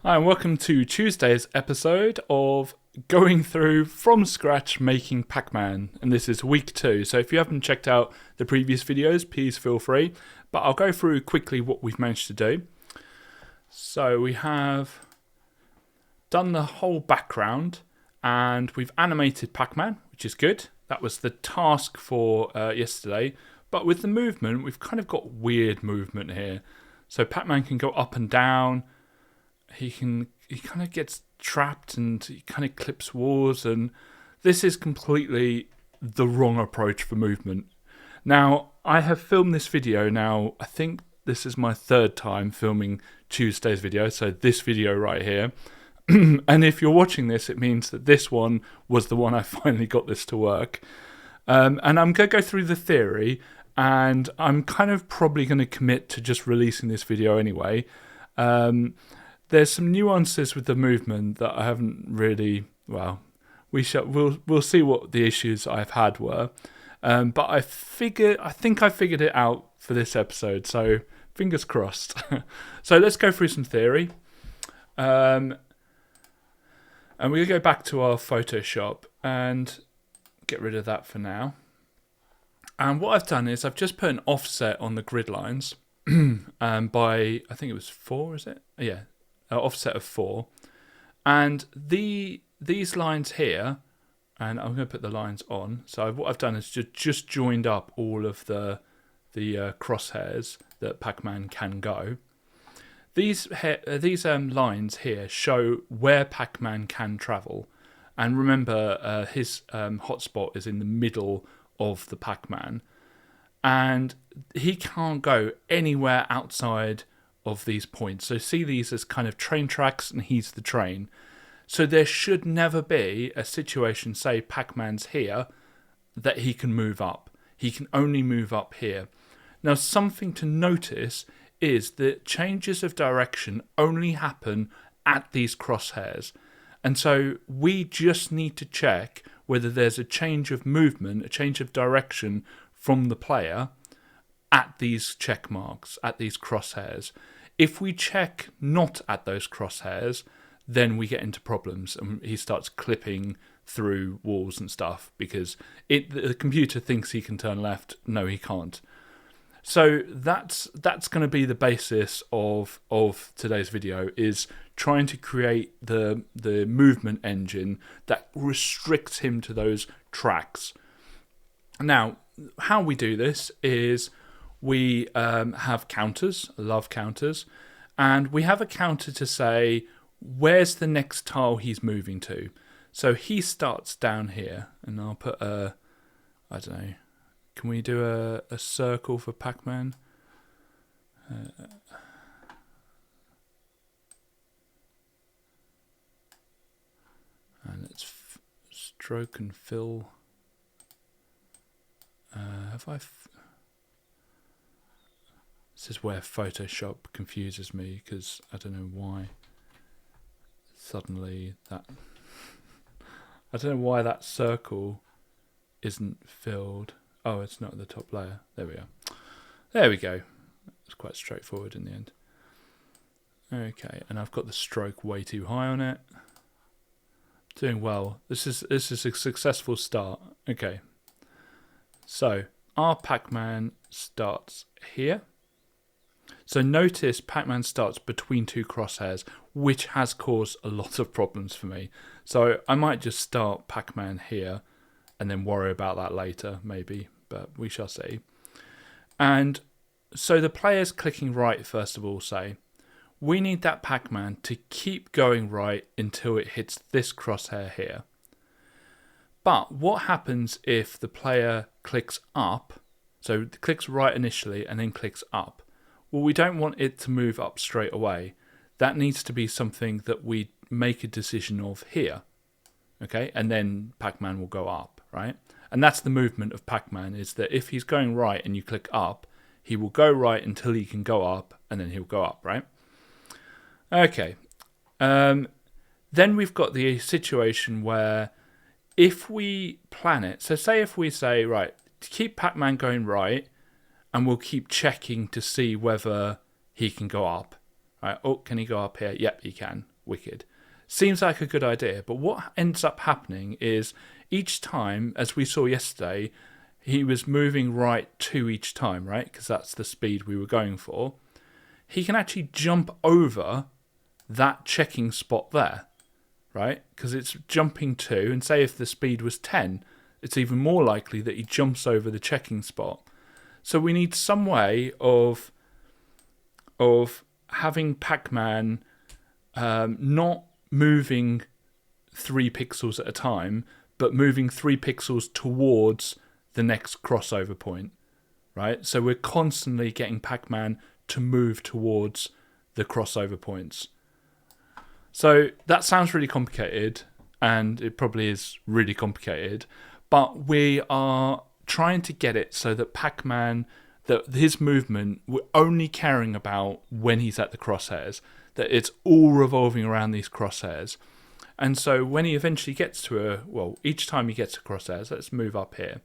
Hi, and welcome to Tuesday's episode of going through from scratch making Pac-Man, and this is week 2. So if you haven't checked out the previous videos, please feel free, but I'll go through quickly what we've managed to do. So we have done the whole background and we've animated Pac-Man, which is good. That was the task for yesterday, but with the movement we've kind of got weird movement here. So Pac-Man can go up and down. He kind of gets trapped and he kind of clips walls, and this is completely the wrong approach for movement. Now, I have filmed this video now, I think this is my 3rd time filming Tuesday's video, so this video right here. And if you're watching this, it means that this one was the one I finally got this to work. And I'm going to go through the theory, and I'm kind of probably going to commit to just releasing this video anyway. There's some nuances with the movement that I haven't really, well, we'll see what the issues I've had were. But I think I figured it out for this episode, so fingers crossed. So let's go through some theory. And we're going to go back to our Photoshop and get rid of that for now. And what I've done is I've just put an offset on the grid lines by, I think it was 4, is it? Yeah. Offset of 4, and these lines here, and I'm going to put the lines on. So what I've done is just joined up all of the crosshairs that Pac-Man can go. These lines here show where Pac-Man can travel, and remember his hotspot is in the middle of the Pac-Man, and he can't go anywhere outside of these points. So see these as kind of train tracks, and he's the train. So there should never be a situation, say Pac-Man's here, that he can move up. He can only move up here. Now, something to notice is that changes of direction only happen at these crosshairs. And so we just need to check whether there's a change of movement, a change of direction from the player at these check marks, at these crosshairs. If we check not at those crosshairs, then we get into problems and he starts clipping through walls and stuff because the computer thinks he can turn left. No, he can't. So that's going to be the basis of today's video, is trying to create the movement engine that restricts him to those tracks. Now, how we do this is we have counters, love counters, and we have a counter to say where's the next tile he's moving to. So he starts down here, and I'll put I don't know, can we do a circle for Pac-Man? And let's stroke and fill. This is where Photoshop confuses me, because I don't know why suddenly I don't know why that circle isn't filled. Oh, it's not the top layer. There we are. There we go. It's quite straightforward in the end. Okay, and I've got the stroke way too high on it. Doing well. This is a successful start. Okay. So our Pac-Man starts here. So notice Pac-Man starts between 2 crosshairs, which has caused a lot of problems for me. So I might just start Pac-Man here and then worry about that later, maybe, but we shall see. And so the player's clicking right, first of all, say, we need that Pac-Man to keep going right until it hits this crosshair here. But what happens if the player clicks up, so clicks right initially and then clicks up? Well, we don't want it to move up straight away. That needs to be something that we make a decision of here. Okay, and then Pac-Man will go up, right? And that's the movement of Pac-Man, is that if he's going right and you click up, he will go right until he can go up, and then he'll go up, right? Okay. Then we've got the situation where if we plan it, so say if we say, right, to keep Pac-Man going right, and we'll keep checking to see whether he can go up. Right, oh, can he go up here? Yep, he can. wicked. Seems like a good idea, but what ends up happening is each time, as we saw yesterday, he was moving right 2 each time, right? Because that's the speed we were going for. He can actually jump over that checking spot there, right? Because it's jumping 2, and say if the speed was 10, it's even more likely that he jumps over the checking spot. So we need some way of having Pac-Man not moving 3 pixels at a time, but moving 3 pixels towards the next crossover point, right? So we're constantly getting Pac-Man to move towards the crossover points. So that sounds really complicated, and it probably is really complicated, but we are trying to get it so that Pac-Man, that his movement, we're only caring about when he's at the crosshairs, that it's all revolving around these crosshairs. And so when he eventually gets to each time he gets to crosshairs, let's move up here,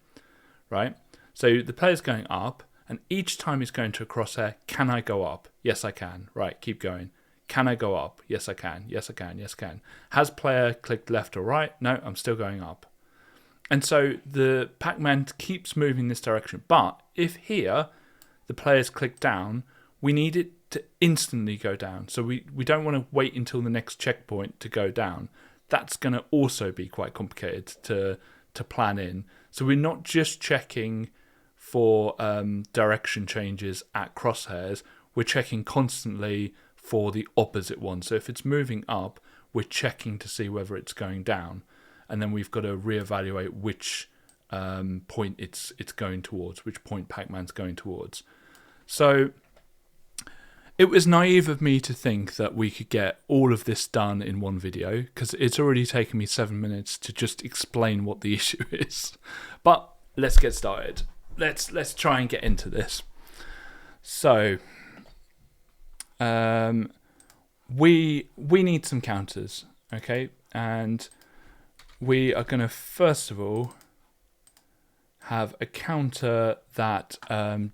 right? So the player's going up, and each time he's going to a crosshair, can I go up? Yes, I can. Right, keep going. Can I go up? Yes, I can. Yes, I can. Yes, I can. Has player clicked left or right? No, I'm still going up. And so the Pac-Man keeps moving this direction. But if here the player's clicked down, we need it to instantly go down. So we don't want to wait until the next checkpoint to go down. That's going to also be quite complicated to plan in. So we're not just checking for direction changes at crosshairs. We're checking constantly for the opposite one. So if it's moving up, we're checking to see whether it's going down. And then we've got to reevaluate which point it's going towards, which point Pac-Man's going towards. So it was naive of me to think that we could get all of this done in one video, because it's already taken me 7 minutes to just explain what the issue is. But let's get started. Let's try and get into this. So we need some counters, okay? And we are going to first of all have a counter that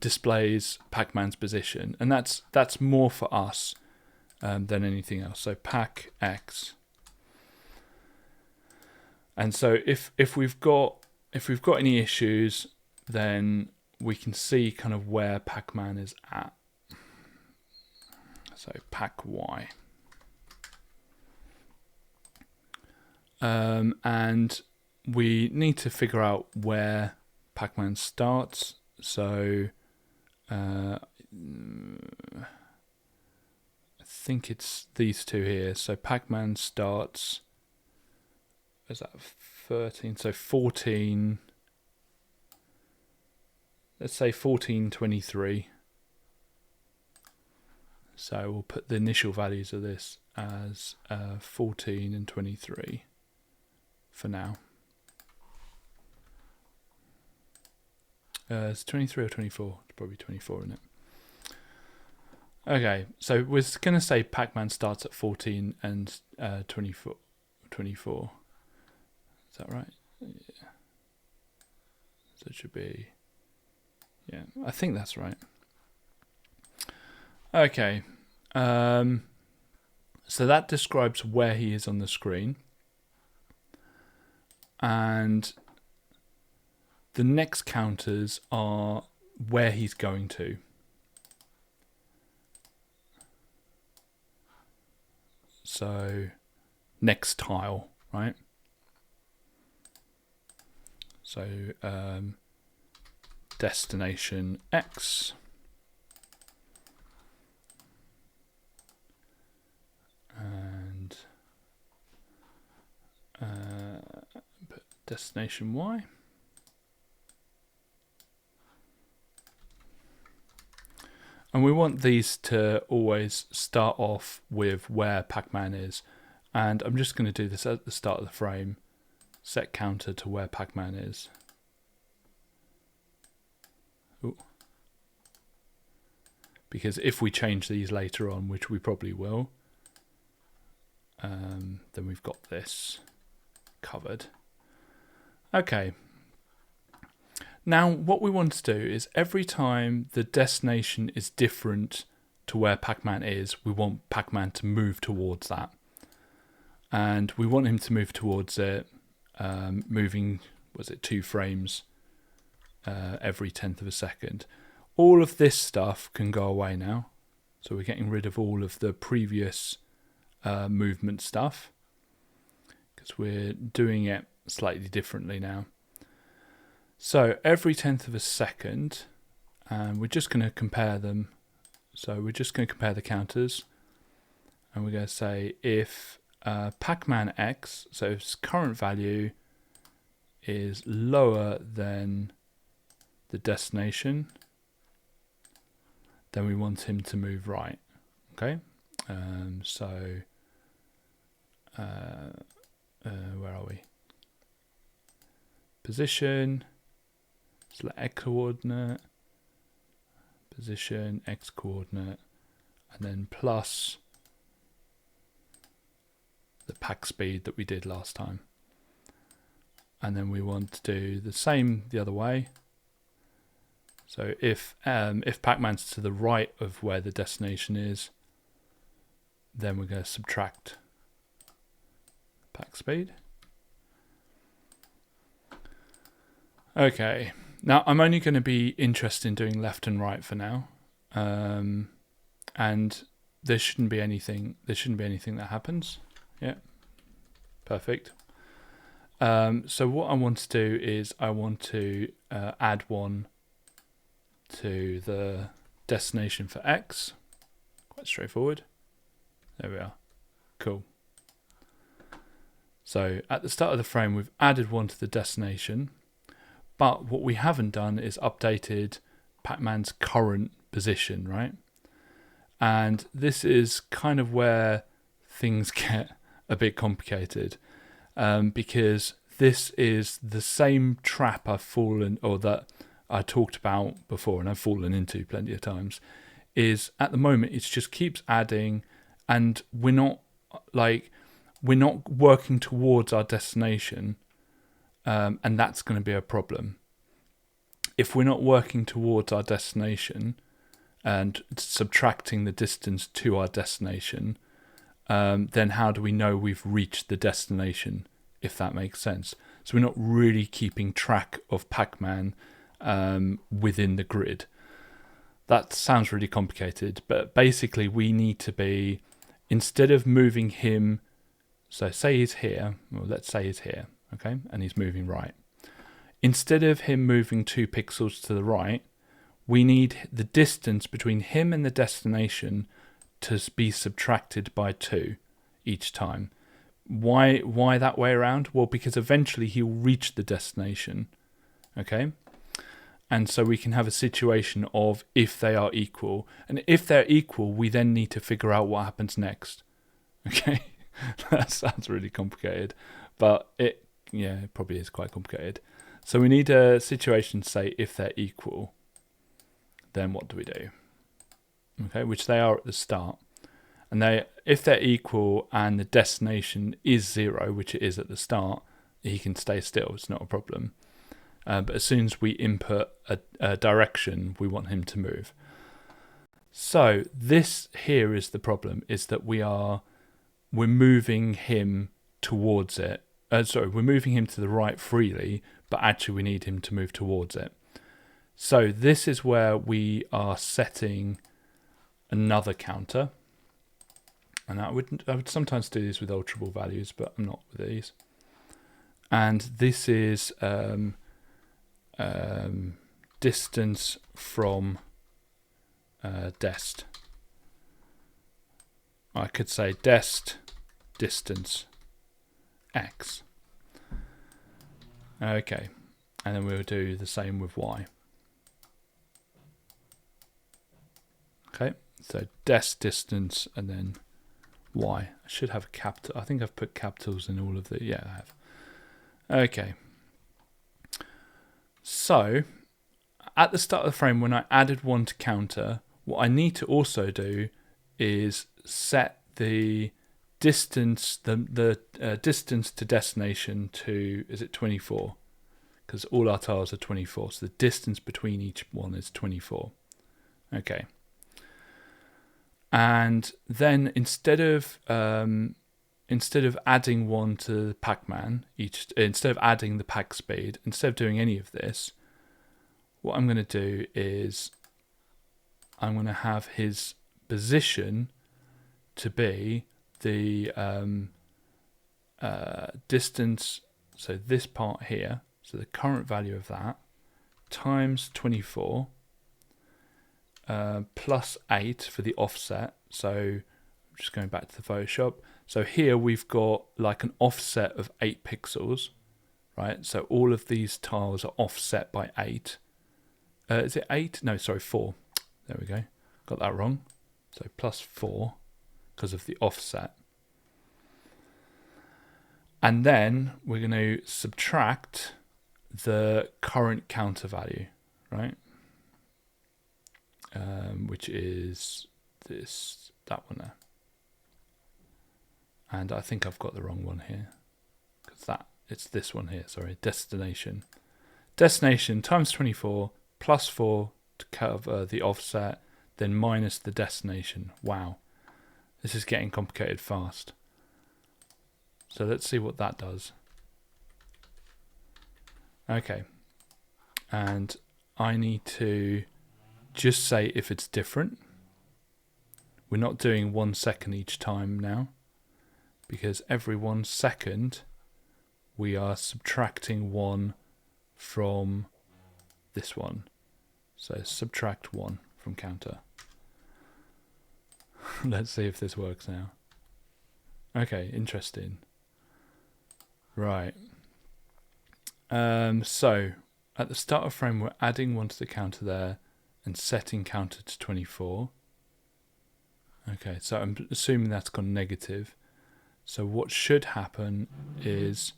displays Pac-Man's position, and that's more for us than anything else. So Pac X, and so if we've got any issues, then we can see kind of where Pac-Man is at. So Pac Y, and we need to figure out where Pac-Man starts. So I think it's these two here. So Pac-Man starts, is that 13? So 14, let's say 1423. So we'll put the initial values of this as 14 and 23 for now. It's 23 or 24. It's probably 24, isn't it? Okay, so we're going to say Pac-Man starts at 14 and 24. Is that right? Yeah. So it should be... Yeah, I think that's right. Okay. So that describes where he is on the screen. And the next counters are where he's going to. So next tile, right? So destination X. And destination Y. And we want these to always start off with where Pac-Man is. And I'm just going to do this at the start of the frame. Set counter to where Pac-Man is. Ooh. Because if we change these later on, which we probably will, then we've got this covered. Okay. Now, what we want to do is every time the destination is different to where Pac-Man is, we want Pac-Man to move towards that. and we want him to move towards it, moving, was it 2 frames every 1/10 of a second. All of this stuff can go away now. So we're getting rid of all of the previous movement stuff because we're doing it slightly differently now. So every 1/10 of a second, and we're just going to compare them. So we're just going to compare the counters, and we're going to say if Pac-Man X, so its current value is lower than the destination, then we want him to move right. Okay, where are we? Position, select X coordinate, position, X coordinate, and then plus the pack speed that we did last time. And then we want to do the same the other way. So if Pac-Man's to the right of where the destination is, then we're going to subtract pack speed. Okay, now I'm only going to be interested in doing left and right for now, and there shouldn't be anything. There shouldn't be anything that happens. Yeah, perfect. So what I want to do is I want to add 1 to the destination for X. Quite straightforward. There we are. Cool. So at the start of the frame, we've added 1 to the destination, but what we haven't done is updated Pac-Man's current position, right? And this is kind of where things get a bit complicated, because this is the same trap I've fallen, or that I talked about before and I've fallen into plenty of times, is at the moment it just keeps adding, and we're not working towards our destination, and that's going to be a problem. If we're not working towards our destination and subtracting the distance to our destination, then how do we know we've reached the destination, if that makes sense? So we're not really keeping track of Pac-Man within the grid. That sounds really complicated, but basically we need to be, instead of moving him, so say he's here, well, let's say he's here, okay, and he's moving right. Instead of him moving 2 pixels to the right, we need the distance between him and the destination to be subtracted by 2 each time. Why that way around? Well, because eventually he'll reach the destination, okay? And so we can have a situation of if they are equal. And if they're equal, we then need to figure out what happens next, okay? That sounds really complicated, but it probably is quite complicated. So we need a situation to say if they're equal, then what do we do? Okay, which they are at the start. And if they're equal and the destination is 0, which it is at the start, he can stay still, it's not a problem. But as soon as we input a direction, we want him to move. So this here is the problem, is that we're moving him towards it. We're moving him to the right freely, but actually we need him to move towards it. So this is where we are setting another counter. And I would sometimes do this with alterable values, but I'm not with these. And this is distance from dest. I could say dest distance X. Okay, and then we'll do the same with Y. Okay, so dest distance and then Y. I should have a capital. I think I've put capitals in all of the. Yeah, I have. Okay. So at the start of the frame, when I added 1 to counter, what I need to also do is set the distance, the distance to destination to, is it 24? Because all our tiles are 24, so the distance between each one is 24. Okay. And then instead of instead of adding one to Pac-Man, instead of adding the pack speed, instead of doing any of this, what I'm going to do is I'm going to have his position to be the distance, so this part here, so the current value of that, times 24, plus 8 for the offset. So I'm just going back to the Photoshop. So here we've got like an offset of 8 pixels, right? So all of these tiles are offset by 8. Is it 8? No, sorry, 4. There we go. Got that wrong. So plus 4 because of the offset. And then we're going to subtract the current counter value, right? Which is that one there. And I think I've got the wrong one here, because it's this one here, sorry, destination. Destination times 24 plus 4 to cover the offset, then minus the destination. Wow, this is getting complicated fast. So let's see what that does. Okay, and I need to just say if it's different. We're not doing 1 second each time now, because every 1 second we are subtracting 1 from this one. So subtract 1 from counter. Let's see if this works now. Okay, interesting. Right. So at the start of frame we're adding 1 to the counter there and setting counter to 24. Okay, so I'm assuming that's gone negative. So what should happen is,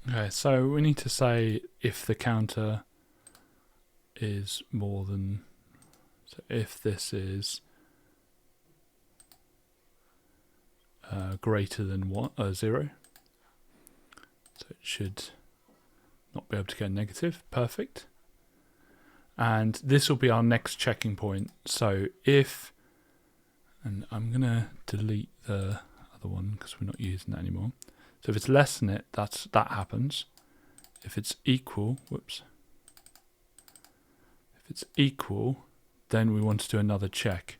okay, so we need to say if the counter is more than, so if this is greater than 0, so it should not be able to go negative. Perfect. And this will be our next checking point. So if, and I'm going to delete the other one because we're not using that anymore. So if it's less than it, that happens. If it's equal, whoops. If it's equal, then we want to do another check.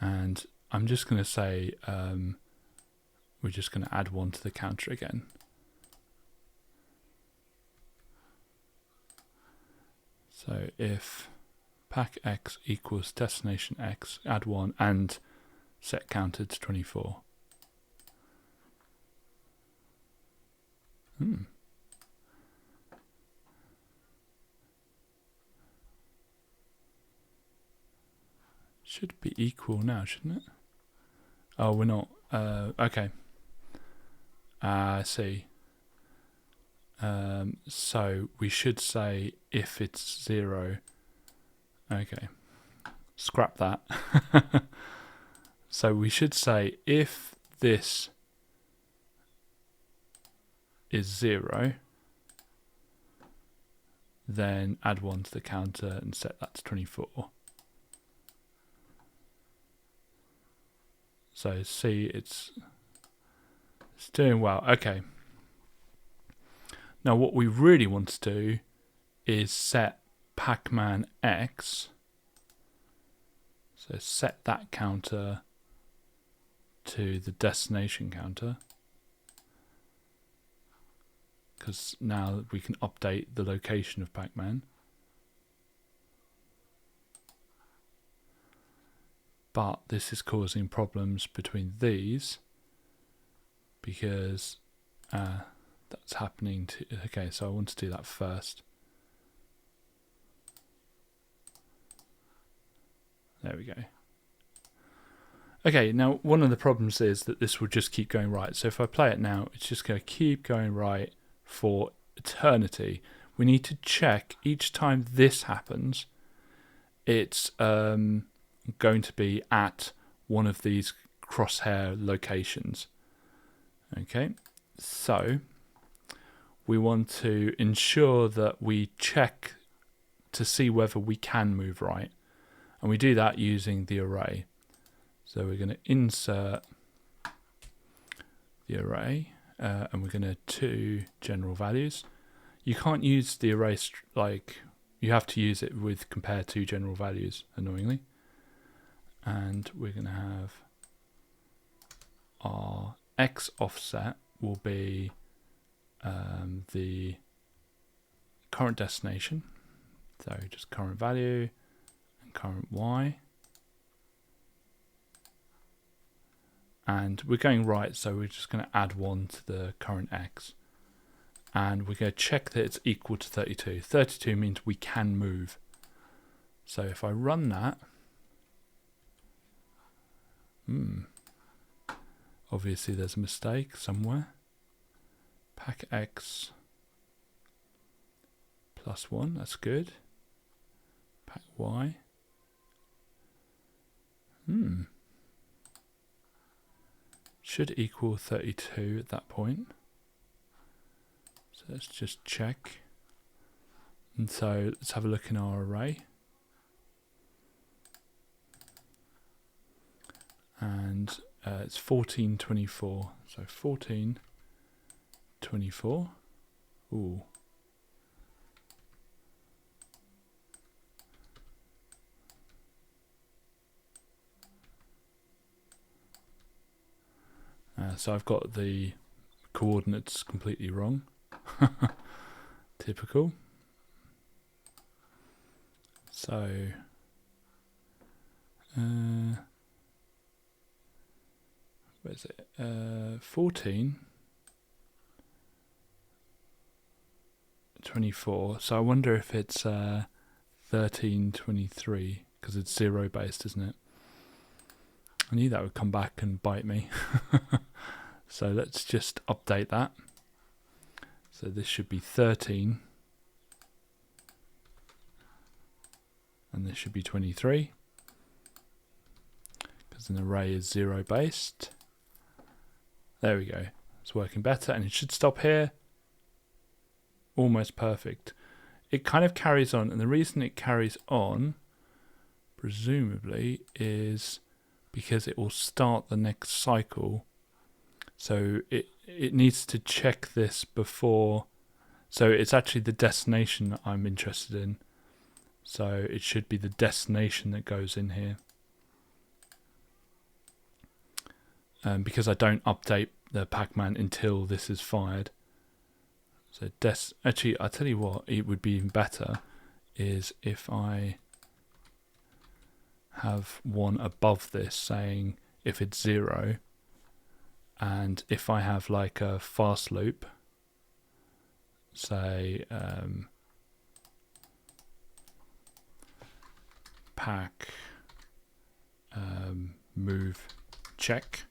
And I'm just going to say we're just going to add 1 to the counter again. So if pack x equals destination x, add 1 and set counter to 24. Should be equal now, shouldn't it? Oh, we're not. Okay. I see. So we should say if it's 0. Okay. Scrap that. So we should say if this is 0, then add 1 to the counter and set that to 24. So see, it's doing well. Okay. Now what we really want to do is set Pac-Man X. So set that counter to the destination counter, because now we can update the location of Pac-Man. But this is causing problems between these, because that's happening to, okay, so I want to do that first. There we go. Okay, now one of the problems is that this will just keep going right. So if I play it now, it's just going to keep going right for eternity. We need to check each time this happens, it's going to be at one of these crosshair locations. Okay, so we want to ensure that we check to see whether we can move right, and we do that using the array. So we're going to insert the array, and we're going to general values. You can't use the array you have to use it with compare to general values, annoyingly. And we're going to have our x offset will be the current destination, so just current value and current y. And we're going right, so we're just going to add 1 to the current x. And we're going to check that it's equal to 32. 32 means we can move. So if I run that, obviously there's a mistake somewhere. Pac-X +1, that's good. Pac-Y. Should equal 32 at that point. So let's just check. And so let's have a look in our array. And it's 1424. So 1424. Ooh. So I've got the coordinates completely wrong. Typical. So where's it? 1424. So I wonder if it's 1323 because it's 0 based, isn't it? I knew that would come back and bite me. So let's just update that. So this should be 13. And this should be 23. Because an array is 0 based. There we go. It's working better, and it should stop here. Almost perfect. It kind of carries on, and the reason it carries on, presumably, is because it will start the next cycle. So it needs to check this before. So it's actually the destination that I'm interested in. So it should be the destination that goes in here. Because I don't update the Pac-Man until this is fired. So actually, I'll tell you what, it would be even better is if I have one above this saying if it's 0, and if I have like a fast loop, say pack move check,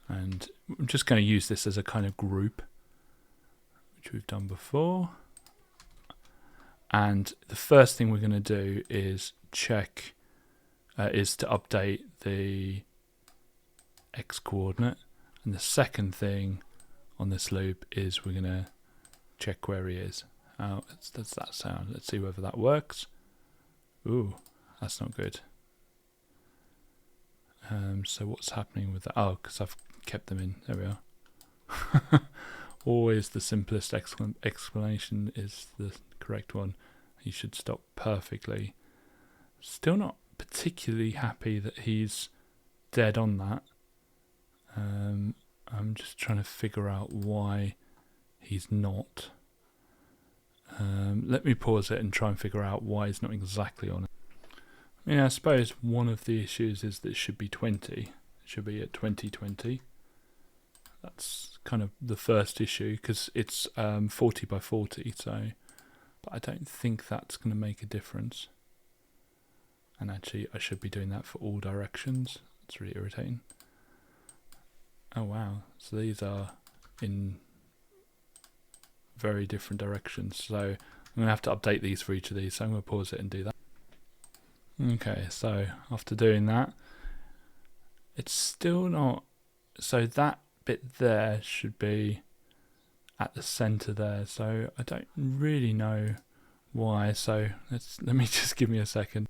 and I'm just going to use this as a kind of group, which we've done before. And the first thing we're going to do is check, is to update the x coordinate. And the second thing on this loop is we're going to check where he is. How does that sound? Let's see whether that works. Ooh, that's not good. So what's happening with that? Oh, because I've kept them in. There we are. Always the simplest explanation is the correct one. He should stop perfectly. Still not particularly happy that he's dead on that. I'm just trying to figure out why he's not. Let me pause it and try and figure out why he's not exactly on it. I mean, I suppose one of the issues is that it should be 20. It should be at 2020. That's kind of the first issue because it's 40 by 40. So, but I don't think that's going to make a difference. And actually, I should be doing that for all directions. It's really irritating. Oh wow! So these are in very different directions. So I'm going to have to update these for each of these. So I'm going to pause it and do that. Okay, so after doing that, it's still not. So that bit there should be at the center there. So I don't really know why. So let me just give me a second.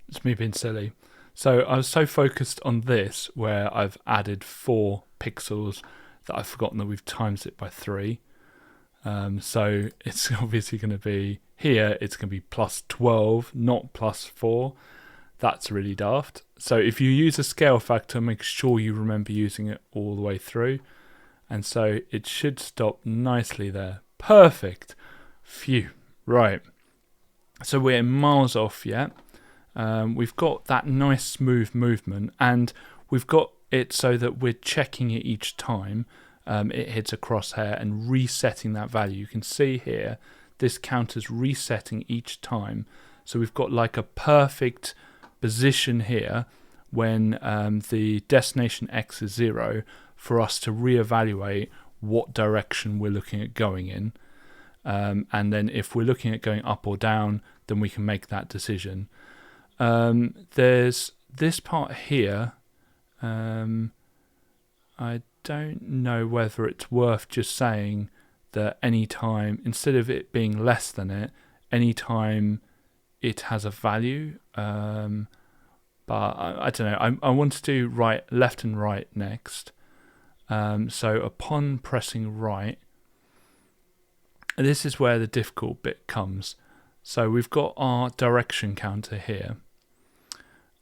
It's me being silly. So I was so focused on this where I've added 4 pixels that I've forgotten that we've times it by 3. So it's obviously going to be here, it's going to be plus 12, not plus 4. That's really daft. So if you use a scale factor, make sure you remember using it all the way through. And so it should stop nicely there. Perfect. Phew. Right. So we're miles off yet. We've got that nice smooth movement, and we've got it so that we're checking it each time it hits a crosshair and resetting that value. You can see here this counter's resetting each time. So we've got like a perfect position here when the destination X is 0 for us to reevaluate what direction we're looking at going in. And then if we're looking at going up or down, then we can make that decision. There's this part here. I don't know whether it's worth just saying that any time, instead of it being less than it, any time it has a value. But I don't know. I want to do left and right next. So upon pressing right, this is where the difficult bit comes. So we've got our direction counter here,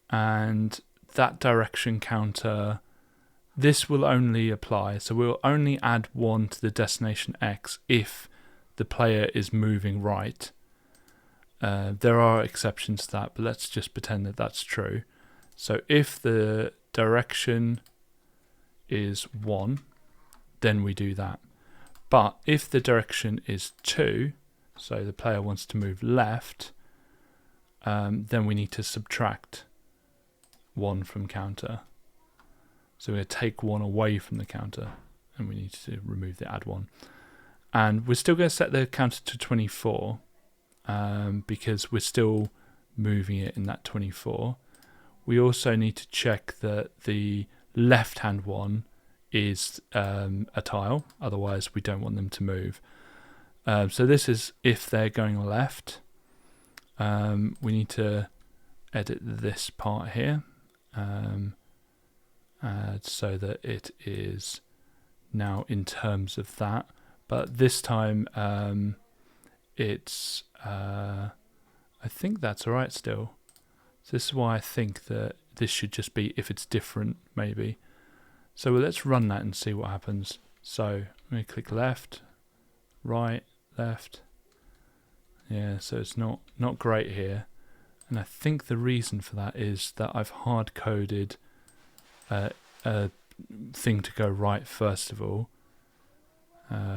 and that direction counter, this will only apply. So we'll only add 1 to the destination X if the player is moving right. There are exceptions to that, but let's just pretend that that's true. So if the direction is 1, then we do that. But if the direction is 2, so the player wants to move left, then we need to subtract 1 from counter. So we're going to take 1 away from the counter, and we need to remove the add 1. And we're still going to set the counter to 24, because we're still moving it in that 24. We also need to check that the left-hand one is a tile, otherwise we don't want them to move. So this is if they're going left. We need to edit this part here, so that it is now in terms of that. But this time it's I think that's alright still. So this is why I think that this should just be if it's different, maybe. So let's run that and see what happens. So I'm going to click left, right, left. Yeah, so it's not great here. And I think the reason for that is that I've hard-coded a thing to go right first of all,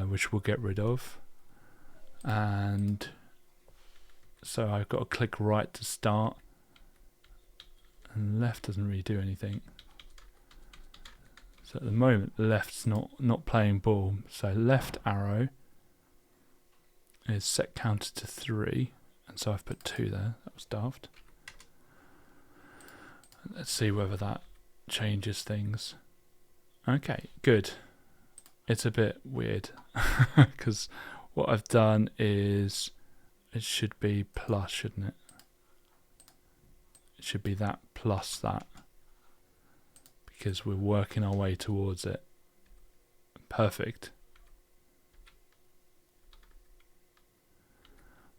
which we'll get rid of. And so I've got to click right to start. And left doesn't really do anything. So at the moment, left's not playing ball. So left arrow is set counter to 3, and so I've put 2 there. That was daft. Let's see whether that changes things. Okay, good. It's a bit weird because what I've done is it should be plus, shouldn't it? It should be that plus that, because we're working our way towards it. Perfect.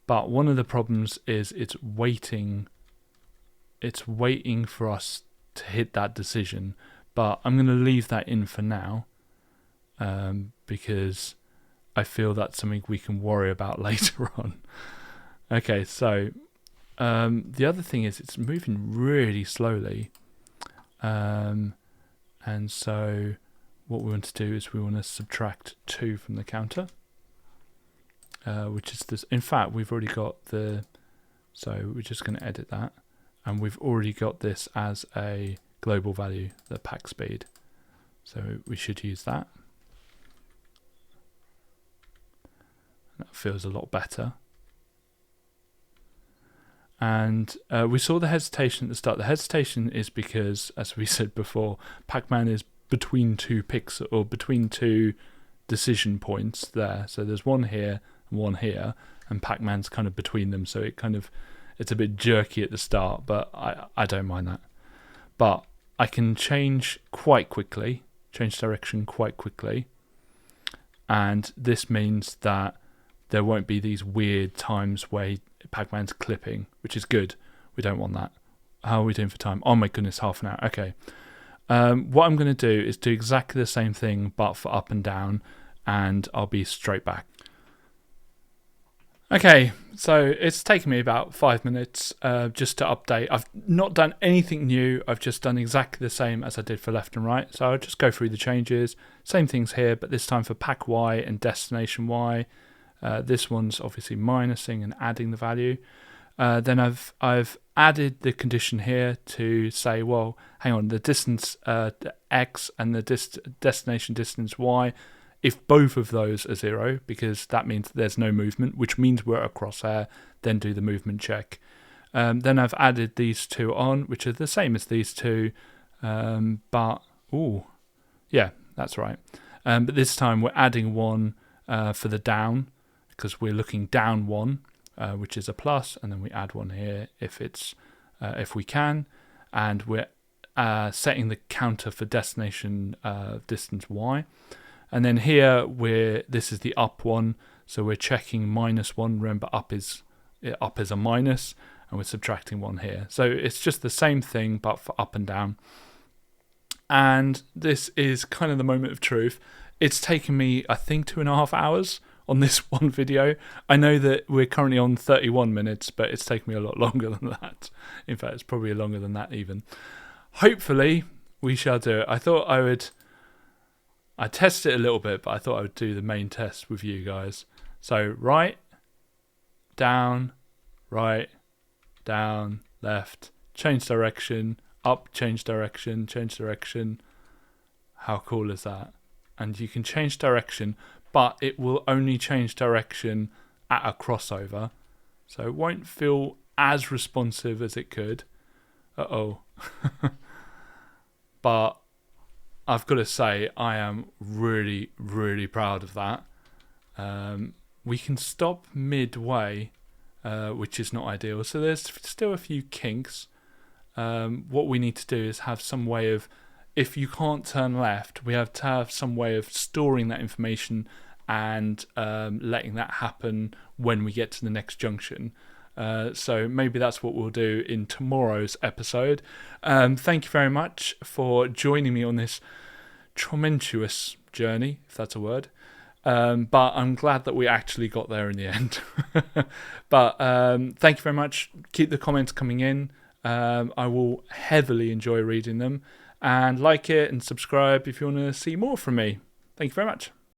But one of the problems is it's waiting for us to hit that decision. But I'm going to leave that in for now, because I feel that's something we can worry about later on. Okay, so the other thing is it's moving really slowly. And so what we want to do is we want to subtract 2 from the counter, which is this. In fact, we've already got so we're just going to edit that, and we've already got this as a global value, the pack speed. So we should use that. That feels a lot better. And we saw the hesitation at the start. The hesitation is because, as we said before, Pac-Man is between 2 pixels, or between 2 decision points there. So there's one here and one here, and Pac-Man's kind of between them. So it's it's a bit jerky at the start, but I don't mind that. But I can change direction quite quickly, and this means that there won't be these weird times where Pac-Man's clipping, which is good. We don't want that. How are we doing for time? Oh my goodness, half an hour. Okay. What I'm going to do is do exactly the same thing, but for up and down, and I'll be straight back. Okay, so it's taken me about 5 minutes just to update. I've not done anything new. I've just done exactly the same as I did for left and right. So I'll just go through the changes. Same things here, but this time for Pac Y and Destination Y. This one's obviously minusing and adding the value. Then I've added the condition here to say, well, hang on, the distance X and the destination distance Y, if both of those are 0, because that means there's no movement, which means we're at a crosshair, then do the movement check. Then I've added these two on, which are the same as these two, but, yeah, that's right. But this time we're adding one for the down, because we're looking down one, which is a plus, and then we add one here if we can, and we're setting the counter for destination distance Y. And then here this is the up one, so we're checking -1. Remember, up is a minus, and we're subtracting 1 here. So it's just the same thing, but for up and down. And this is kind of the moment of truth. It's taken me, I think, 2.5 hours on this one video. I know that we're currently on 31 minutes, but it's taken me a lot longer than that. In fact, it's probably longer than that even. Hopefully, we shall do it. I tested it a little bit, but I thought I would do the main test with you guys. So right, down, left, change direction, up, change direction, change direction. How cool is that? And you can change direction, but it will only change direction at a crossover. So it won't feel as responsive as it could. But I've got to say, I am really, really proud of that. We can stop midway, which is not ideal. So there's still a few kinks. What we need to do is have some way of, if you can't turn left, we have to have some way of storing that information and letting that happen when we get to the next junction. So maybe that's what we'll do in tomorrow's episode. Thank you very much for joining me on this tumultuous journey, if that's a word. But I'm glad that we actually got there in the end. But thank you very much. Keep the comments coming in. I will heavily enjoy reading them. And like it and subscribe if you want to see more from me. Thank you very much.